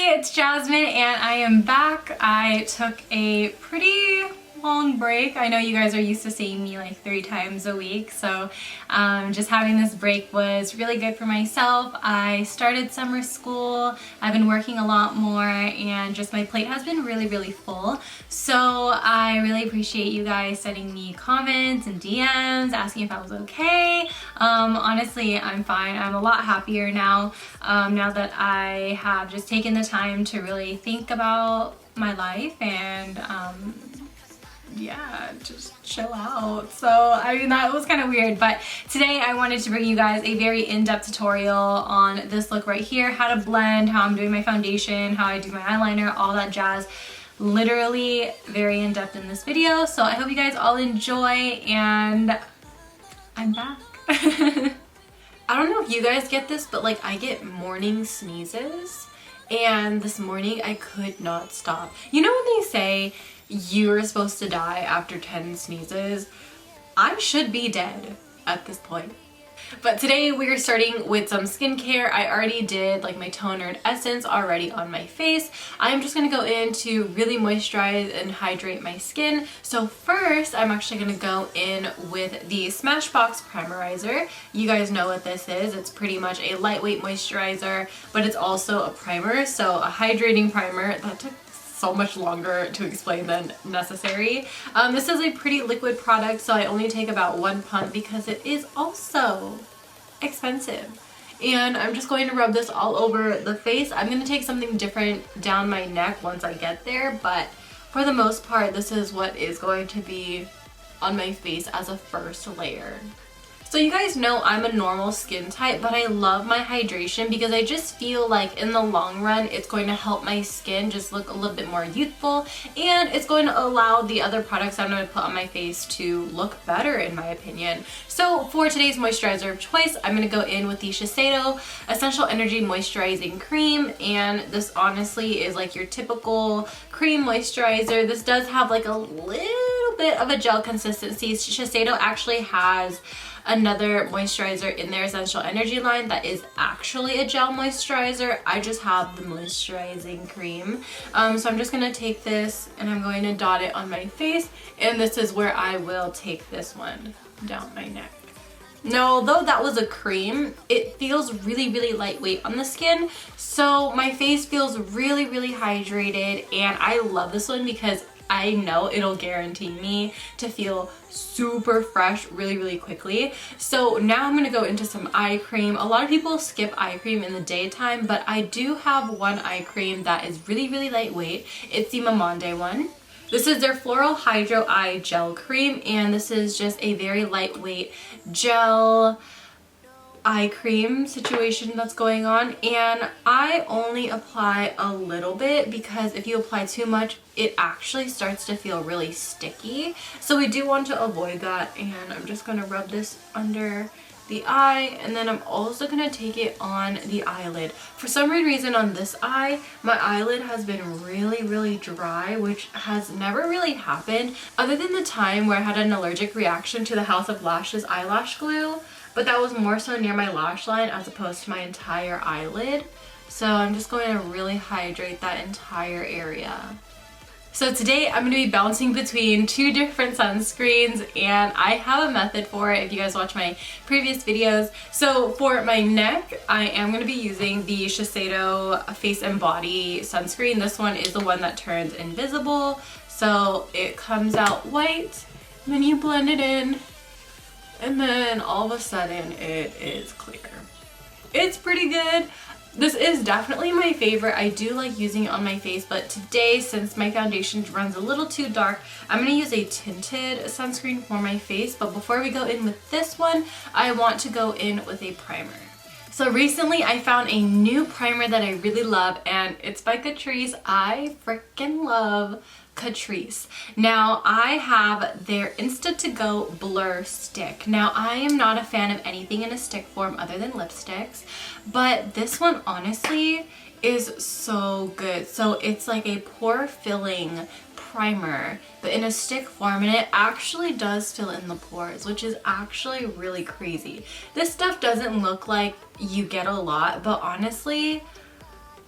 it's Jasmine and I am back. I took a pretty long break. I know you guys are used to seeing me like 3 times a week, so just having this break was really good for myself. I started summer school, I've been working a lot more, and just my plate has been really full. So I really appreciate you guys sending me comments and DMs asking if I was okay. Honestly, I'm fine. I'm a lot happier now, now that I have just taken the time to really think about my life and yeah, just chill out. So I mean, that was kind of weird, but today I wanted to bring you guys a very in-depth tutorial on this look right here, how to blend, how I'm doing my foundation, how I do my eyeliner, all that jazz. Literally very in-depth in this video, so I hope you guys all enjoy, and I'm back. I don't know if you guys get this, but like I get morning sneezes, and this morning I could not stop. You know when they say you're supposed to die after 10 sneezes? I should be dead at this point. But today we are starting with some skincare. I already did like my toner and essence already on my face. I'm just gonna go in to really moisturize and hydrate my skin. So first, I'm actually gonna go in with the Smashbox Primerizer. You guys know what this is. It's pretty much a lightweight moisturizer, but it's also a primer. So a hydrating primer. That took so much longer to explain than necessary. This is a pretty liquid product, so I only take about 1 pump because it is also expensive. And I'm just going to rub this all over the face. I'm going to take something different down my neck once I get there, but for the most part, this is what is going to be on my face as a first layer. So you guys know I'm a normal skin type, but I love my hydration because I just feel like in the long run it's going to help my skin just look a little bit more youthful, and it's going to allow the other products I'm going to put on my face to look better, in my opinion. So for today's moisturizer of choice, I'm going to go in with the Shiseido Essential Energy Moisturizing Cream, and this honestly is like your typical cream moisturizer. This does have like a little bit of a gel consistency. Shiseido actually has another moisturizer in their Essential Energy line that is actually a gel moisturizer. I just have the moisturizing cream. So I'm just going to take this and I'm going to dot it on my face, and this is where I will take this one down my neck. Now, although that was a cream, it feels really lightweight on the skin, so my face feels really hydrated, and I love this one because I know it'll guarantee me to feel super fresh really quickly. So now I'm gonna go into some eye cream. A lot of people skip eye cream in the daytime, but I do have one eye cream that is really lightweight. It's the Mamonde one. This is their Floral Hydro Eye Gel Cream, and this is just a very lightweight gel eye cream situation that's going on, and I only apply a little bit because if you apply too much it actually starts to feel really sticky, so we do want to avoid that. And I'm just going to rub this under the eye, and then I'm also going to take it on the eyelid. For some weird reason on this eye, my eyelid has been really dry, which has never really happened other than the time where I had an allergic reaction to the House of Lashes eyelash glue, but that was more so near my lash line as opposed to my entire eyelid. So I'm just going to really hydrate that entire area. So today I'm going to be bouncing between 2 different sunscreens, and I have a method for it if you guys watch my previous videos. So for my neck, I am going to be using the Shiseido Face and Body sunscreen. This one is the one that turns invisible, so it comes out white, and then you blend it in, and then all of a sudden it is clear. It's pretty good. This is definitely my favorite. I do like using it on my face, but today, since my foundation runs a little too dark, I'm going to use a tinted sunscreen for my face. But before we go in with this one, I want to go in with a primer. So recently I found a new primer that I really love, and it's by Catrice. I freaking love Catrice. Now I have their Insta to Go Blur Stick. Now I am not a fan of anything in a stick form other than lipsticks, but this one honestly is so good. So it's like a pore filling primer, but in a stick form, and it actually does fill in the pores, which is actually really crazy. This stuff doesn't look like you get a lot, but honestly,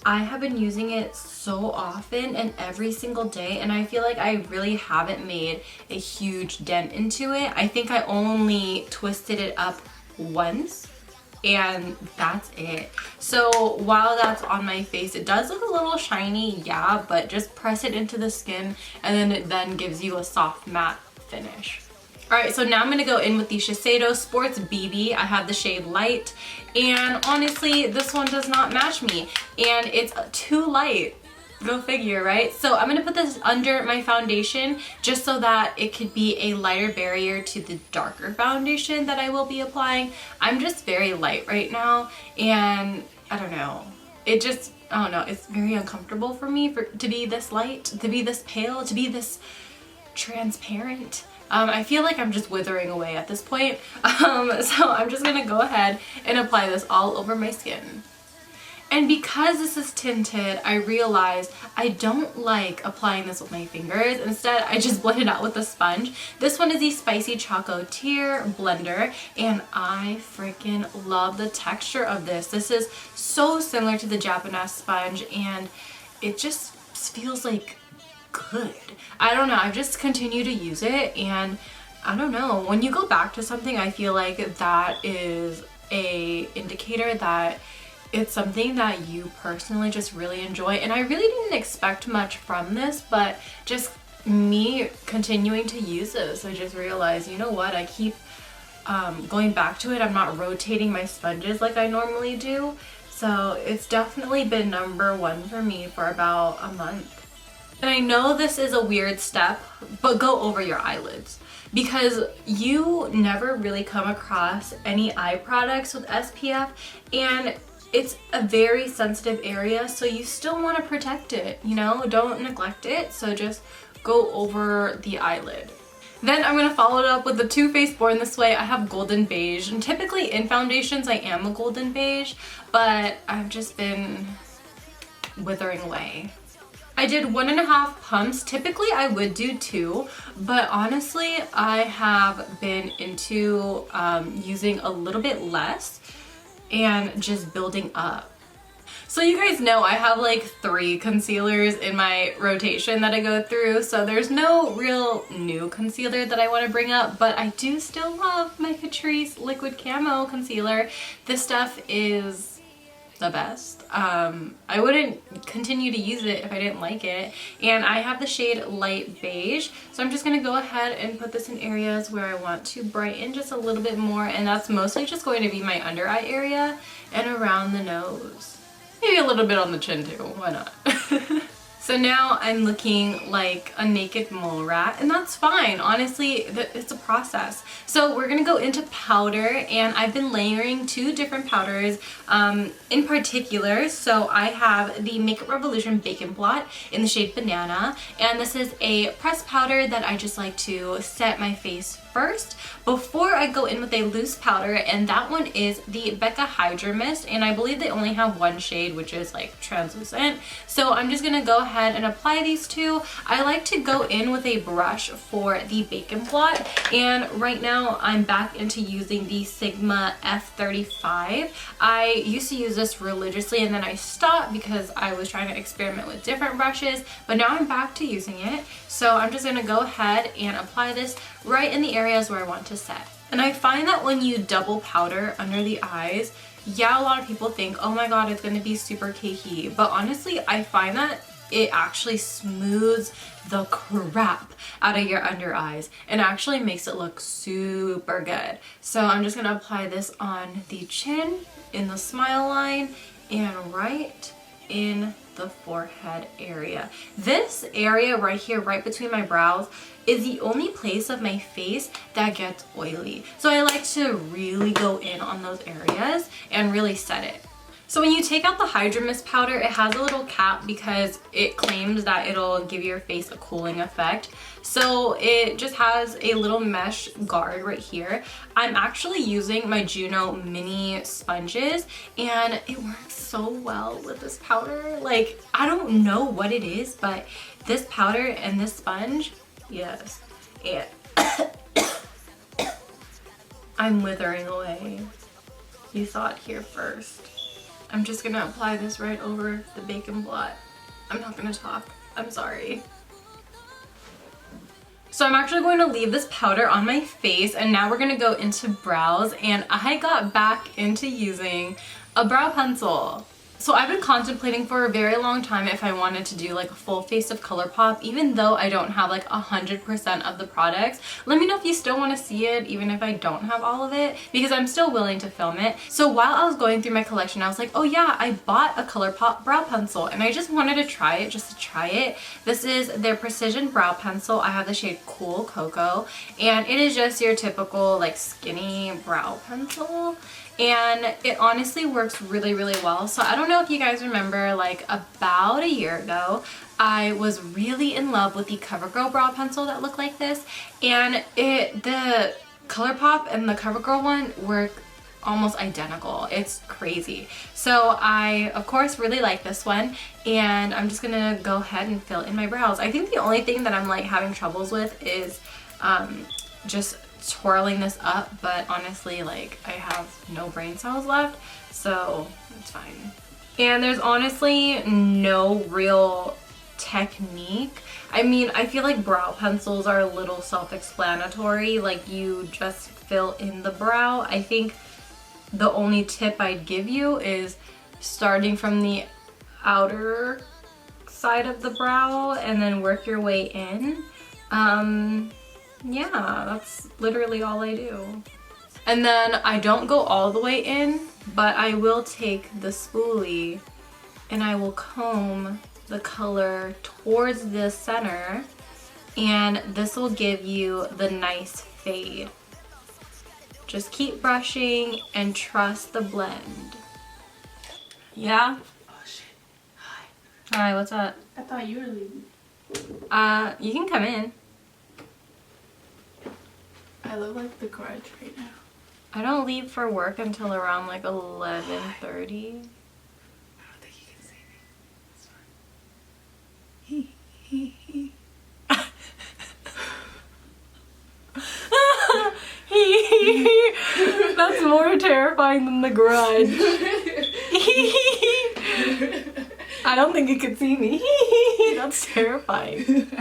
I have been using it so often and every single day, and I feel like I really haven't made a huge dent into it. I think I only twisted it up once, and that's it. So while that's on my face, it does look a little shiny, yeah, but just press it into the skin and then it then gives you a soft matte finish. Alright, so now I'm going to go in with the Shiseido Sports BB. I have the shade Light, and honestly, this one does not match me, and it's too light. Go figure, right? So I'm going to put this under my foundation just so that it could be a lighter barrier to the darker foundation that I will be applying. I'm just very light right now, and I don't know. It just, I don't know, it's very uncomfortable for me to be this light, to be this pale, to be this transparent. I feel like I'm just withering away at this point. So I'm just gonna go ahead and apply this all over my skin. And because this is tinted, I realized I don't like applying this with my fingers. Instead, I just blend it out with a sponge. This one is the Spicy Chocolatier blender, and I freaking love the texture of this. This is so similar to the Japanese sponge, and it just feels like good. I don't know, I've just continued to use it, and I don't know, when you go back to something, I feel like that is a indicator that it's something that you personally just really enjoy. And I really didn't expect much from this, but just me continuing to use this, I just realized, you know what, I keep going back to it. I'm not rotating my sponges like I normally do, so it's definitely been #1 for me for about a month. And I know this is a weird step, but go over your eyelids, because you never really come across any eye products with SPF, and it's a very sensitive area, so you still want to protect it, you know? Don't neglect it, so just go over the eyelid. Then I'm going to follow it up with the Too Faced Born This Way. I have golden beige, and typically in foundations I am a golden beige, but I've just been withering away. I did 1.5 pumps. Typically I would do 2, but honestly I have been into using a little bit less and just building up. So you guys know I have like 3 concealers in my rotation that I go through, so there's no real new concealer that I want to bring up, but I do still love my Catrice Liquid Camo Concealer. This stuff is the best. I wouldn't continue to use it if I didn't like it, and I have the shade Light Beige, so I'm just going to go ahead and put this in areas where I want to brighten just a little bit more, and that's mostly just going to be my under eye area and around the nose. Maybe a little bit on the chin too, why not? So now I'm looking like a naked mole rat, and that's fine. Honestly, it's a process. So we're gonna go into powder, and I've been layering 2 different powders in particular. So I have the Makeup Revolution Bacon Blot in the shade Banana, and this is a pressed powder that I just like to set my face first before I go in with a loose powder, and that one is the Becca HydroMist, and I believe they only have 1 shade, which is like translucent. So I'm just gonna go ahead and apply these 2. I like to go in with a brush for the Bacon Blot, and right now I'm back into using the Sigma F35. I used to use this religiously, and then I stopped because I was trying to experiment with different brushes, but now I'm back to using it. So I'm just gonna go ahead and apply this right in the areas where I want to set. And I find that when you double powder under the eyes, yeah, a lot of people think, oh my god, it's gonna be super cakey, but honestly I find that it actually smooths the crap out of your under eyes and actually makes it look super good. So I'm just gonna apply this on the chin, in the smile line, and right in the forehead area. This area right here, right between my brows, is the only place of my face that gets oily. So I like to really go in on those areas and really set it. So when you take out the HydroMist powder, it has a little cap because it claims that it'll give your face a cooling effect. So it just has a little mesh guard right here. I'm actually using my Juno mini sponges, and it works so well with this powder. Like, I don't know what it is, but this powder and this sponge, yes. And I'm withering away. You saw it here first. I'm just gonna apply this right over the Bacon Blot. I'm not gonna talk. I'm sorry. So I'm actually going to leave this powder on my face, and now we're gonna go into brows, and I got back into using a brow pencil. So I've been contemplating for a very long time if I wanted to do like a full face of Colourpop, even though I don't have like 100% of the products. Let me know if you still want to see it, even if I don't have all of it, because I'm still willing to film it. So while I was going through my collection, I was like, oh yeah, I bought a Colourpop brow pencil, and I just wanted to try it just to try it. This is their Precision Brow Pencil. I have the shade Cool Cocoa, and it is just your typical like skinny brow pencil. And it honestly works really, really well. So I don't know if you guys remember, like about a year ago, I was really in love with the CoverGirl brow pencil that looked like this. And the Colourpop and the CoverGirl one work almost identical. It's crazy. So I, of course, really like this one. And I'm just gonna go ahead and fill in my brows. I think the only thing that I'm like having troubles with is just twirling this up, but honestly, like, I have no brain cells left, so it's fine. And there's honestly no real technique. I mean, I feel like brow pencils are a little self-explanatory, like you just fill in the brow. I think the only tip I'd give you is starting from the outer side of the brow and then work your way in. Yeah, that's literally all I do. And then I don't go all the way in, but I will take the spoolie and I will comb the color towards the center, and this will give you the nice fade. Just keep brushing and trust the blend. Yeah? Oh shit. Hi. Hi, what's up? I thought you were leaving. You can come in. I look like the garage right now. I don't leave for work until around like 11:30. I don't think you can see me. That's fine. That's more terrifying than the garage. I don't think you could see me. That's terrifying.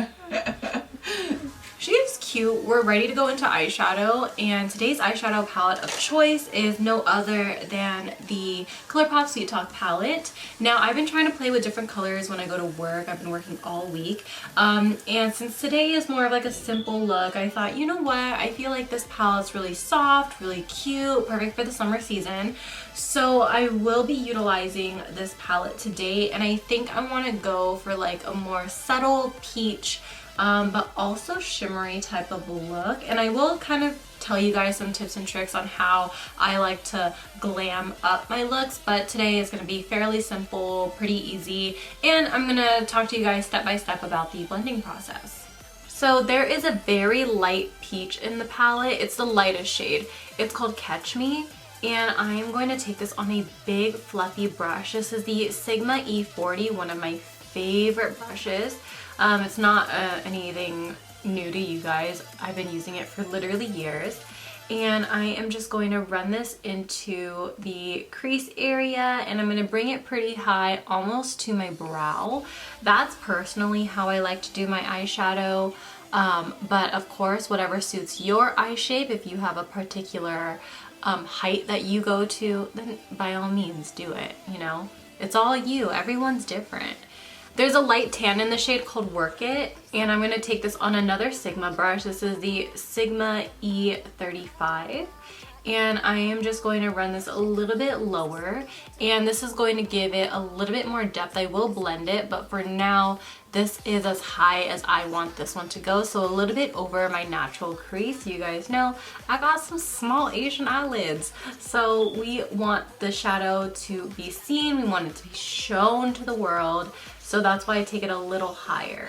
She is cute. We're ready to go into eyeshadow, and today's eyeshadow palette of choice is no other than the Colourpop Sweet Talk palette. Now, I've been trying to play with different colors when I go to work. I've been working all week, and since today is more of like a simple look, I thought, you know what, I feel like this palette's really soft, really cute, perfect for the summer season. So I will be utilizing this palette today, and I think I want to go for like a more subtle peach, but also shimmery type of look. And I will kind of tell you guys some tips and tricks on how I like to glam up my looks, but today is going to be fairly simple, pretty easy, and I'm going to talk to you guys step by step about the blending process. So there is a very light peach in the palette. It's the lightest shade. It's called Catch Me, and I'm going to take this on a big fluffy brush. This is the Sigma E40, one of my favorite brushes. It's not anything new to you guys. I've been using it for literally years. And I am just going to run this into the crease area, and I'm going to bring it pretty high, almost to my brow. That's personally how I like to do my eyeshadow. But of course, whatever suits your eye shape, if you have a particular height that you go to, then by all means do it, you know? It's all you. Everyone's different. There's a light tan in the shade called Work It, and I'm going to take this on another Sigma brush. This is the Sigma E35, and I am just going to run this a little bit lower, and this is going to give it a little bit more depth. I will blend it, but for now, this is as high as I want this one to go, so a little bit over my natural crease. You guys know I got some small Asian eyelids, so we want the shadow to be seen. We want it to be shown to the world. So that's why I take it a little higher.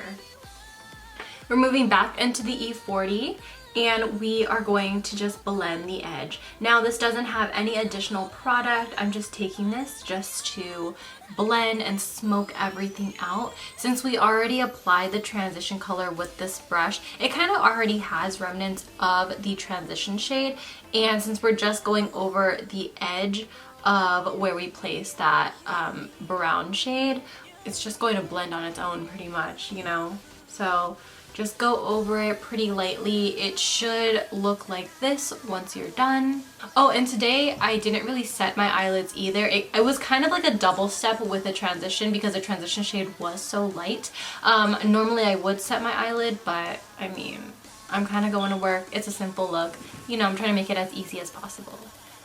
We're moving back into the E40, and we are going to just blend the edge. Now, this doesn't have any additional product. I'm just taking this just to blend and smoke everything out. Since we already applied the transition color with this brush, it kind of already has remnants of the transition shade. And since we're just going over the edge of where we place that brown shade, it's just going to blend on its own pretty much, you know? So just go over it pretty lightly. It should look like this once you're done. Oh, and today I didn't really set my eyelids either. It was kind of like a double step with the transition because the transition shade was so light. Normally I would set my eyelid, but I mean, I'm kind of going to work. It's a simple look. You know, I'm trying to make it as easy as possible.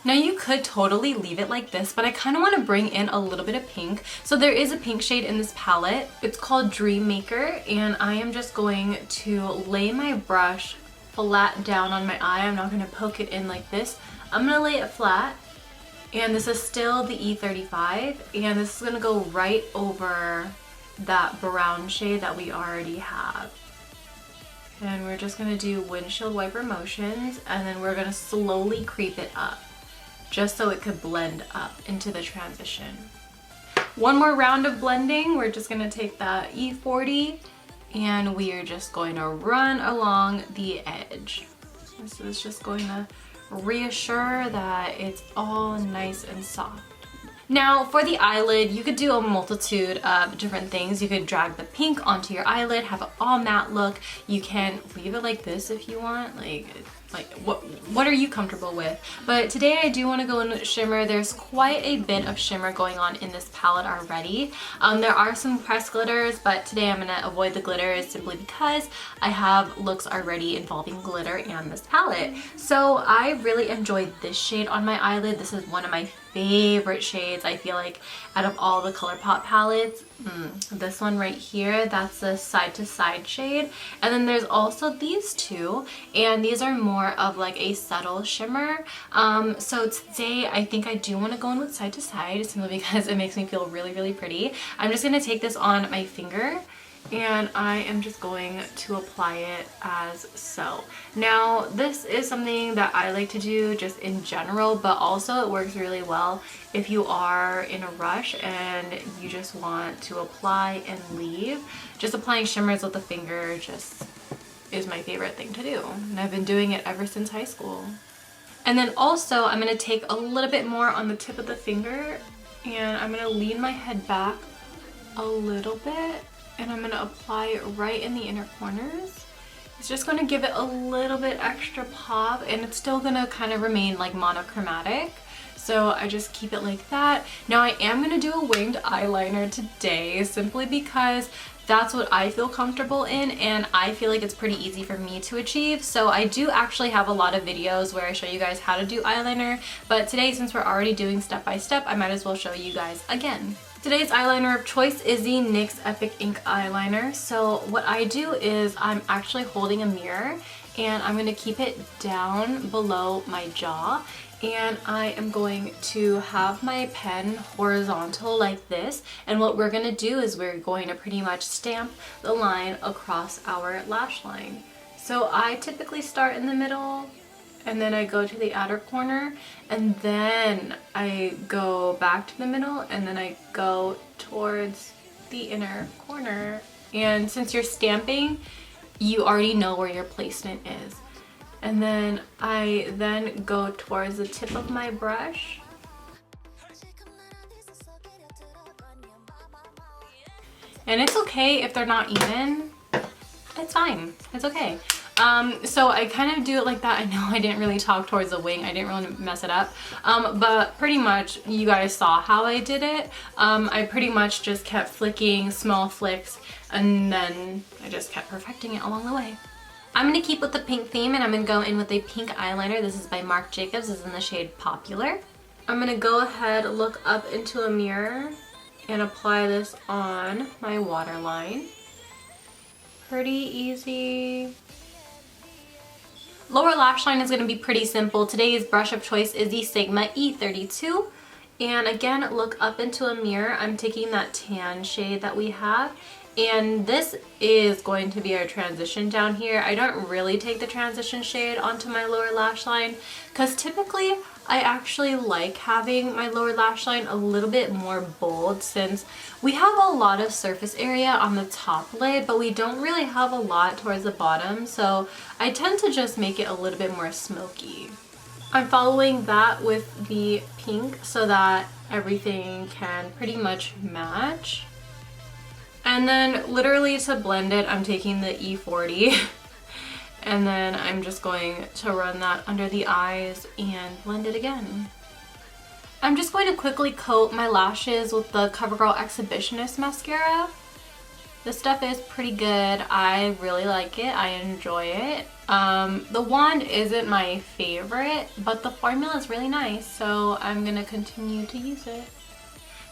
Now you could totally leave it like this, but I kind of want to bring in a little bit of pink. So there is a pink shade in this palette. It's called Dream Maker, and I am just going to lay my brush flat down on my eye. I'm not going to poke it in like this. I'm going to lay it flat, and this is still the E35, and this is going to go right over that brown shade that we already have. And we're just going to do windshield wiper motions, and then we're going to slowly creep it up, just so it could blend up into the transition. One more round of blending. We're just gonna take that E40 and we are just going to run along the edge. This is just going to reassure that it's all nice and soft. Now for the eyelid, you could do a multitude of different things. You could drag the pink onto your eyelid, have an all matte look. You can leave it like this if you want, like what are you comfortable with? But today I do want to go in with shimmer. There's quite a bit of shimmer going on in this palette already. There are some pressed glitters, but today I'm going to avoid the glitters simply because I have looks already involving glitter and this palette. So I really enjoyed this shade on my eyelid. This is one of my favorite shades, I feel like, out of all the Colourpop palettes. This one right here, that's the Side to Side shade. And then there's also these two, and these are more of like a subtle shimmer. So today I think I do want to go in with Side to Side simply because it makes me feel really, really pretty. I'm just going to take this on my finger, and I am just going to apply it as so. Now this is something that I like to do just in general, but also it works really well if you are in a rush and you just want to apply and leave. Just applying shimmers with the finger just is my favorite thing to do, and I've been doing it ever since high school. And then also I'm going to take a little bit more on the tip of the finger, and I'm going to lean my head back a little bit, and I'm going to apply it right in the inner corners. It's just going to give it a little bit extra pop, and it's still going to kind of remain like monochromatic. So I just keep it like that. Now I am going to do a winged eyeliner today simply because that's what I feel comfortable in, and I feel like it's pretty easy for me to achieve. So I do actually have a lot of videos where I show you guys how to do eyeliner, but today, since we're already doing step by step, I might as well show you guys again. Today's eyeliner of choice is the NYX Epic Ink Eyeliner. So what I do is I'm actually holding a mirror, and I'm going to keep it down below my jaw, and I am going to have my pen horizontal like this, and what we're going to do is we're going to pretty much stamp the line across our lash line. So I typically start in the middle, and then I go to the outer corner, and then I go back to the middle, and then I go towards the inner corner. And since you're stamping, you already know where your placement is. And then I then go towards the tip of my brush. And it's okay if they're not even. It's fine. It's okay. So I kind of do it like that. I know I didn't really talk towards the wing. I didn't really mess it up. But pretty much you guys saw how I did it. I pretty much just kept flicking small flicks, and then I just kept perfecting it along the way. I'm going to keep with the pink theme, and I'm going to go in with a pink eyeliner. This is by Marc Jacobs. This is in the shade Popular. I'm going to go ahead, look up into a mirror, and apply this on my waterline. Pretty easy. Lower lash line is going to be pretty simple. Today's brush of choice is the Sigma E32. And again, look up into a mirror. I'm taking that tan shade that we have, and this is going to be our transition down here. I don't really take the transition shade onto my lower lash line because typically I actually like having my lower lash line a little bit more bold, since we have a lot of surface area on the top lid, but we don't really have a lot towards the bottom, so I tend to just make it a little bit more smoky. I'm following that with the pink so that everything can pretty much match. And then literally to blend it, I'm taking the E40 and then I'm just going to run that under the eyes and blend it again. I'm just going to quickly coat my lashes with the CoverGirl Exhibitionist mascara. This stuff is pretty good. I really like it. I enjoy it. The wand isn't my favorite, but the formula is really nice, so I'm gonna continue to use it.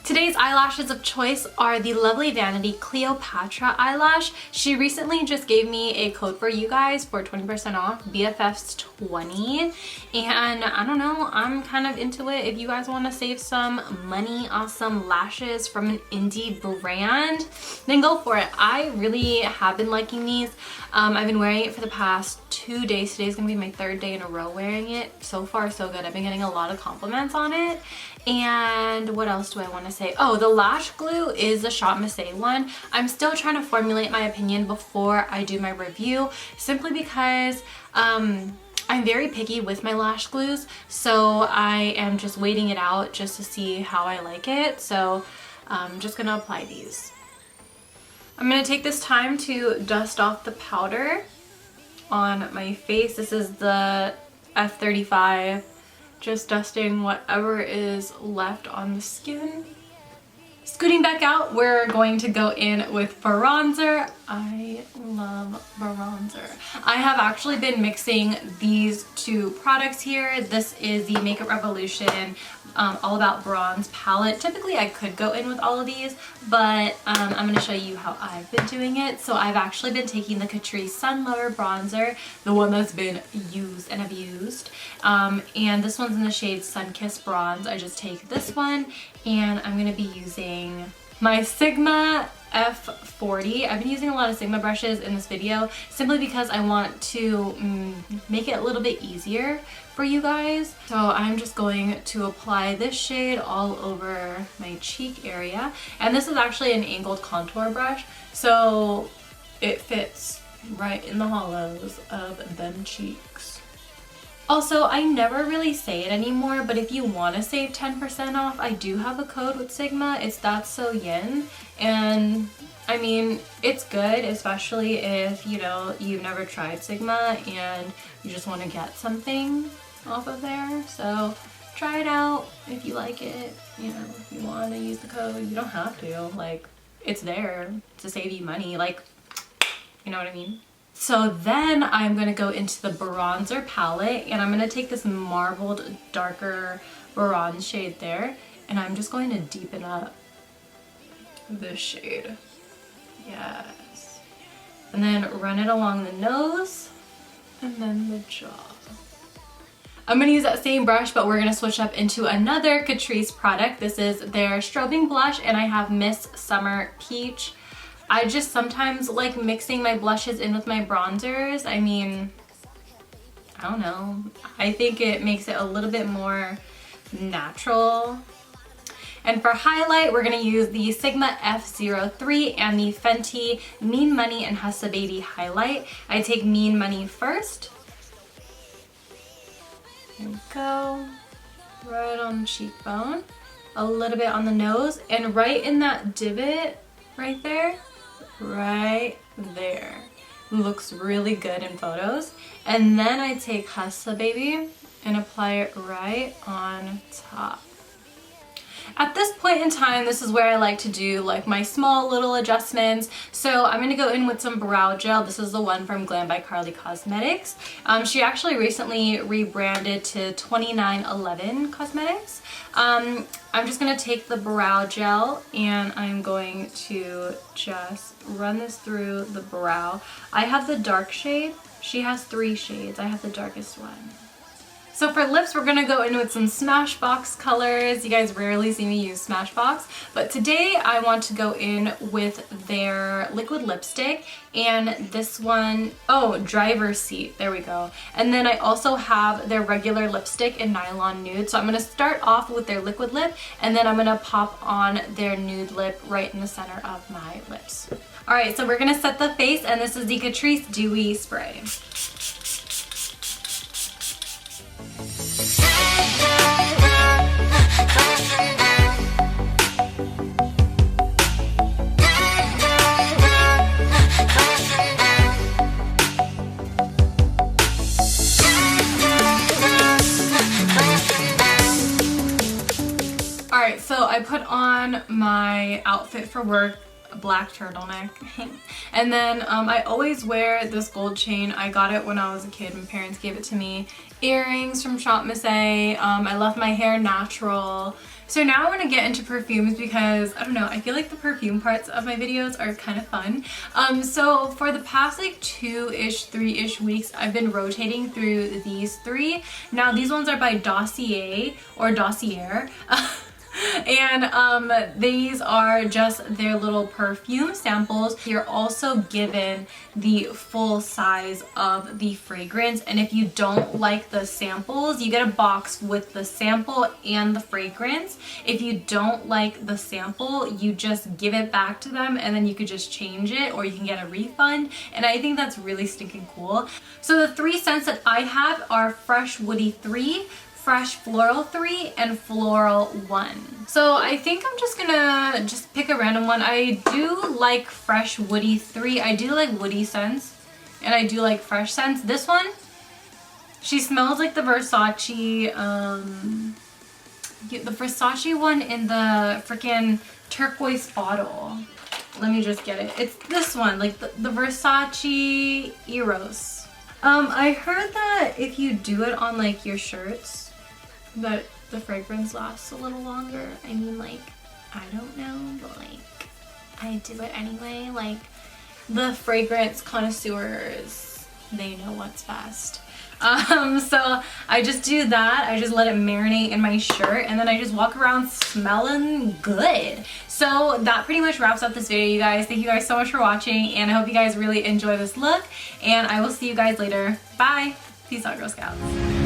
Today's eyelashes of choice are the lovely Vanity Cleopatra eyelash. She recently just gave me a code for you guys for 20% off, BFFs 20. And I don't know, I'm kind of into it. If you guys want to save some money on some lashes from an indie brand, then go for it. I really have been liking these. I've been wearing it for the past 2 days. Today's gonna be my 3rd day in a row wearing it. So far so good. I've been getting a lot of compliments on it. And what else do I want to say? Oh, the lash glue is the Shot Missé one. I'm still trying to formulate my opinion before I do my review, simply because I'm very picky with my lash glues, so I am just waiting it out just to see how I like it. So I'm just gonna apply these. I'm gonna take this time to dust off the powder on my face. This is the F35. Just dusting whatever is left on the skin. Scooting back out, we're going to go in with bronzer. I love bronzer. I have actually been mixing these 2 products here. This is the Makeup Revolution All About Bronze palette. Typically I could go in with all of these, but I'm going to show you how I've been doing it. So I've actually been taking the Catrice Sun Lover bronzer, the one that's been used and abused. And this one's in the shade Sunkissed Bronze. I just take this one and I'm going to be using my Sigma F40. I've been using a lot of Sigma brushes in this video simply because I want to make it a little bit easier for you guys. So I'm just going to apply this shade all over my cheek area. And this is actually an angled contour brush, so it fits right in the hollows of them cheeks. Also, I never really say it anymore, but if you want to save 10% off, I do have a code with Sigma. It's ThatsSoYin, and I mean, it's good, especially if, you know, you've never tried Sigma and you just want to get something off of there. So try it out if you like it. You know, if you want to use the code, you don't have to. Like, it's there to save you money. Like, you know what I mean? So then I'm going to go into the bronzer palette and I'm going to take this marbled darker bronze shade there and I'm just going to deepen up this shade. Yes. And then run it along the nose and then the jaw. I'm going to use that same brush, but we're going to switch up into another Catrice product. This is their strobing blush and I have Miss Summer Peach. I just sometimes like mixing my blushes in with my bronzers. I mean, I don't know. I think it makes it a little bit more natural. And for highlight, we're going to use the Sigma F03 and the Fenty Mean Money and Hussa Baby highlight. I take Mean Money first. There we go. Right on the cheekbone. A little bit on the nose. And right in that divot right there. Right there. Looks really good in photos. And then I take Hussa Baby and apply it right on top. At this point in time, this is where I like to do like my small little adjustments. So I'm going to go in with some brow gel. This is the one from Glam by Carly Cosmetics. She actually recently rebranded to 2911 Cosmetics. I'm just going to take the brow gel and I'm going to just run this through the brow. I have the dark shade. She has 3 shades. I have the darkest one. So for lips, we're going to go in with some Smashbox colors. You guys rarely see me use Smashbox, but today I want to go in with their liquid lipstick and this one, oh, Driver's Seat, there we go. And then I also have their regular lipstick in Nylon Nude. So I'm going to start off with their liquid lip and then I'm going to pop on their nude lip right in the center of my lips. Alright, so we're going to set the face and this is the Catrice Dewy Spray. I put on my outfit for work, a black turtleneck. And then I always wear this gold chain. I got it when I was a kid. My parents gave it to me. Earrings from Shop Miss A. I left my hair natural. So now I want to get into perfumes because, I don't know, I feel like the perfume parts of my videos are kind of fun. So for the past like 2-ish, 3-ish weeks, I've been rotating through these three. Now these ones are by Dossier or Dossier. And these are just their little perfume samples. You're also given the full size of the fragrance, and if you don't like the samples, you get a box with the sample and the fragrance. If you don't like the sample, you just give it back to them and then you could just change it, or you can get a refund, and I think that's really stinking cool. So the 3 scents that I have are Fresh Woody 3, Fresh Floral 3, and Floral 1. So I think I'm just gonna pick a random one. I do like Fresh Woody 3. I do like woody scents, and I do like fresh scents. This one, she smells like the Versace, the Versace one in the freaking turquoise bottle. Let me just get it. It's this one, like the Versace Eros. I heard that if you do it on like your shirts, that the fragrance lasts a little longer. I mean, like, I don't know, but like, I do it anyway. Like, the fragrance connoisseurs, they know what's best. So I just do that. I just let it marinate in my shirt, and then I just walk around smelling good. So that pretty much wraps up this video, you guys. Thank you guys so much for watching, and I hope you guys really enjoy this look, and I will see you guys later. Bye. Peace out, Girl Scouts.